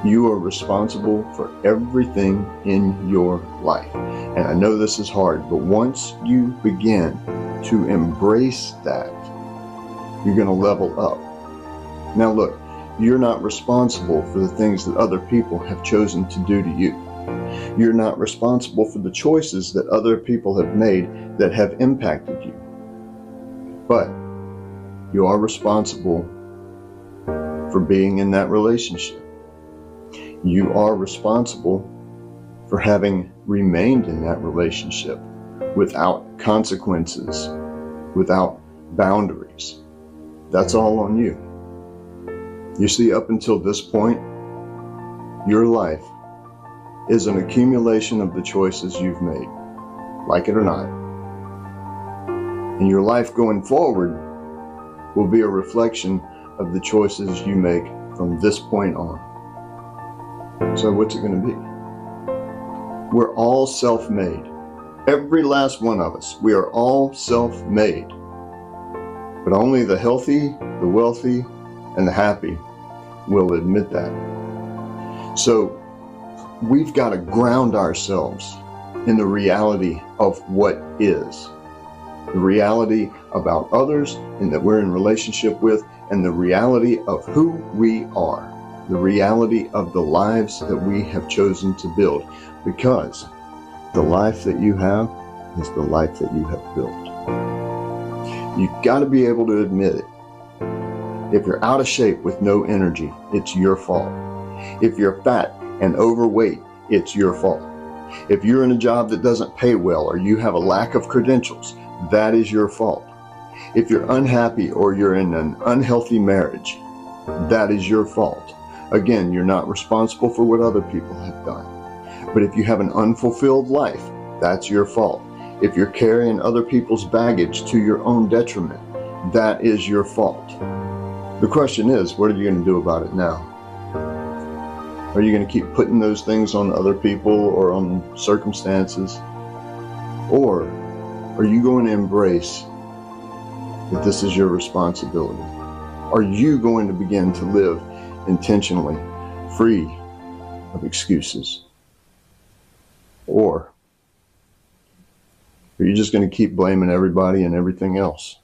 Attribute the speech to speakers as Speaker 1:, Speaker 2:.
Speaker 1: You are responsible for everything in your life. And I know this is hard, but once you begin to embrace that, you're going to level up. Now look, you're not responsible for the things that other people have chosen to do to you. You're not responsible for the choices that other people have made that have impacted you. But you are responsible for being in that relationship. You are responsible for having remained in that relationship without consequences, without boundaries. That's all on you. You see, up until this point, your life is an accumulation of the choices you've made, like it or not. And your life going forward will be a reflection of the choices you make from this point on. So what's it going to be? We're all self-made. Every last one of us. We are all self-made. But only the healthy, the wealthy, and the happy will admit that. So we've got to ground ourselves in the reality of what is. The reality about others and that we're in relationship with, and the reality of who we are. The reality of the lives that we have chosen to build, because the life that you have is the life that you have built. You've got to be able to admit it. If you're out of shape with no energy, it's your fault. If you're fat and overweight, it's your fault. If you're in a job that doesn't pay well or you have a lack of credentials, that is your fault. If you're unhappy or you're in an unhealthy marriage, that is your fault. Again, you're not responsible for what other people have done. But if you have an unfulfilled life, that's your fault. If you're carrying other people's baggage to your own detriment, that is your fault. The question is, what are you going to do about it now? Are you going to keep putting those things on other people or on circumstances? Or are you going to embrace that this is your responsibility? Are you going to begin to live intentionally, free of excuses? Or are you just going to keep blaming everybody and everything else?